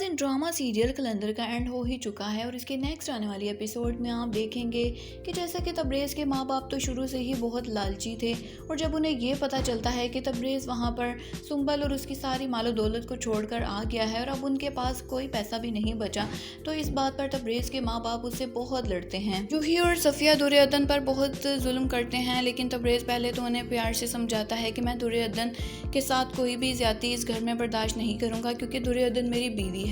नाज़रीन, drama serial कलंदर का and हो ही चुका है और इसके नेक्स्ट आने वाली एपिसोड में आप देखेंगे कि जैसा कि तबरेज़ के माँ बाप तो शुरू से ही बहुत लालची थे और जब उन्हें ये पता चलता है कि तबरेज़ वहाँ पर सुंबल और उसकी सारी मालो दौलत को छोड़कर आ गया है और अब उनके पास कोई पैसा भी नहीं बचा, तो इस बात पर तबरेज़ के माँ बाप उससे बहुत लड़ते हैं। जूही और सफ़िया दुर्योधन पर बहुत जुल्म करते हैं, लेकिन तबरेज़ पहले तो उन्हें प्यार से समझाता है कि मैं दुर्योधन के साथ कोई भी ज़्यादती इस घर में बर्दाश्त नहीं करूँगा क्योंकि दुर्योधन मेरी बीवी है।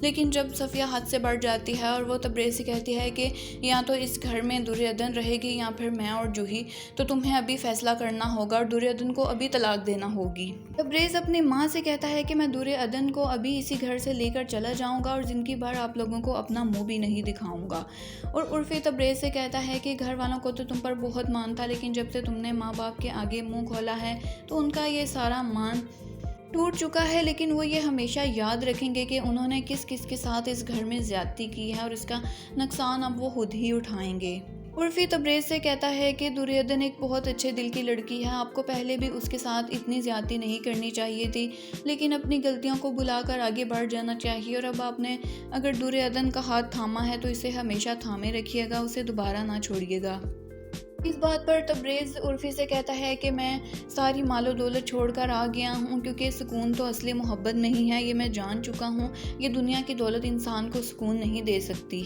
लेकिन जब सफ़िया हद से बढ़ जाती है और वो तबरेज़ से कहती है कि या तो इस घर में दुर्योधन रहेगी या फिर मैं और जूही, तो तुम्हें अभी फ़ैसला करना होगा और दुर्योधन को अभी तलाक देना होगी। तबरेज़ अपनी माँ से कहता है कि मैं दुर्योधन को अभी इसी घर से लेकर चला जाऊँगा और ज़िंदगी भर आप लोगों को अपना मुँह भी नहीं दिखाऊँगा। और उर्फ़ी तबरेज़ से कहता है कि घर वालों को तो तुम पर बहुत मान था, लेकिन जब से तुमने माँ बाप के आगे मुँह खोला है तो उनका ये सारा मान टूट चुका है, लेकिन वो ये हमेशा याद रखेंगे कि उन्होंने किस किस के साथ इस घर में ज़्यादती की है और इसका नुकसान अब वो खुद ही उठाएंगे। उर्फ़ी तबरेज़ से कहता है कि दुर्योधन एक बहुत अच्छे दिल की लड़की है, आपको पहले भी उसके साथ इतनी ज़्यादती नहीं करनी चाहिए थी, लेकिन अपनी गलतियों को भुलाकर आगे बढ़ जाना चाहिए और अब आपने अगर दुर्योधन का हाथ थामा है तो इसे हमेशा थामे रखिएगा, उसे दोबारा ना छोड़िएगा। इस बात पर तबरेज़ उर्फ़ी से कहता है कि मैं सारी मालो दौलत छोड़कर आ गया हूँ क्योंकि सुकून तो असली मोहब्बत नहीं है, ये मैं जान चुका हूँ। ये दुनिया की दौलत इंसान को सुकून नहीं दे सकती।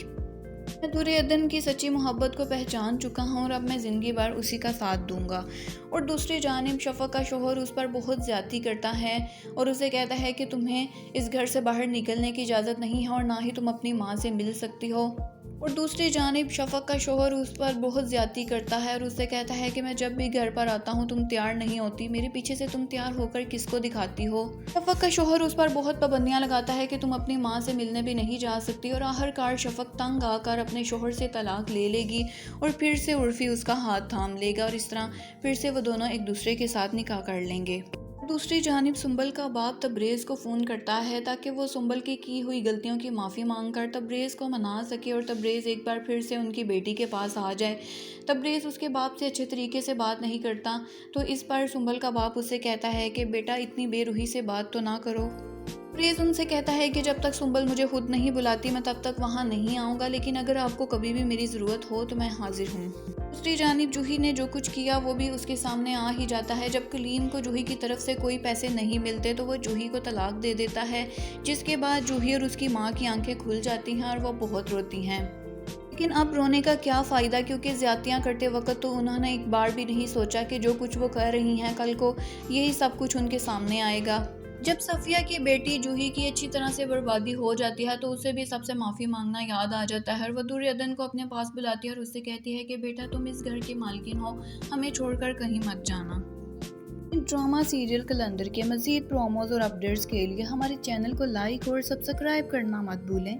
मैं दुर्योधन की सच्ची मोहब्बत को पहचान चुका हूँ और अब मैं ज़िंदगी भर उसी का साथ दूंगा। और दूसरी जानिब शफ़क़ का शोहर उस पर बहुत ज़्यादती करता है और उसे कहता है कि तुम्हें इस घर से बाहर निकलने की इजाज़त नहीं है और ना ही तुम अपनी माँ से मिल सकती हो। और दूसरी जानिब शफ़क़ का शोहर उस पर बहुत ज़्यादती करता है और उससे कहता है कि मैं जब भी घर पर आता हूँ तुम तैयार नहीं होती, मेरे पीछे से तुम तैयार होकर किसको दिखाती हो। शफ़क़ का शोहर उस पर बहुत पाबंदियाँ लगाता है कि तुम अपनी माँ से मिलने भी नहीं जा सकती और आखिरकार शफ़क़ तंग आकर अपने शोहर से तलाक ले लेगी और फिर से उर्फ़ी उसका हाथ थाम लेगा और इस तरह फिर से वो दोनों एक दूसरे के साथ निकाह कर लेंगे। दूसरी जानिब सुंबल का बाप तबरेज़ को फ़ोन करता है ताकि वो सुंबल की हुई गलतियों की माफ़ी मांगकर तबरेज़ को मना सके और तबरेज़ एक बार फिर से उनकी बेटी के पास आ जाए। तबरेज़ उसके बाप से अच्छे तरीके से बात नहीं करता, तो इस पर सुंबल का बाप उससे कहता है कि बेटा इतनी बेरुखी से बात तो ना करो। तबरेज़ उनसे कहता है कि जब तक सुंबल मुझे खुद नहीं बुलाती मैं तब तक वहाँ नहीं आऊँगा, लेकिन अगर आपको कभी भी मेरी ज़रूरत हो तो मैं हाजिर हूँ। दूसरी जानिब जूही ने जो कुछ किया वो भी उसके सामने आ ही जाता है। जब कलीम को जूही की तरफ से कोई पैसे नहीं मिलते तो वो जूही को तलाक दे देता है, जिसके बाद जूही और उसकी माँ की आंखें खुल जाती हैं और वो बहुत रोती हैं। लेकिन अब रोने का क्या फ़ायदा, क्योंकि ज़्यादतियाँ करते वक्त तो उन्होंने एक बार भी नहीं सोचा कि जो कुछ वो कर रही हैं कल को यही सब कुछ उनके सामने आएगा। जब सफ़िया की बेटी जूही की अच्छी तरह से बर्बादी हो जाती है तो उसे भी सबसे माफ़ी मांगना याद आ जाता है और वह दुर्योधन को अपने पास बुलाती है और उससे कहती है कि बेटा तुम इस घर की मालकिन हो, हमें छोड़कर कहीं मत जाना। ड्रामा सीरियल कलंदर के मज़ीद प्रोमोज़ और अपडेट्स के लिए हमारे चैनल को लाइक और सब्सक्राइब करना मत भूलें।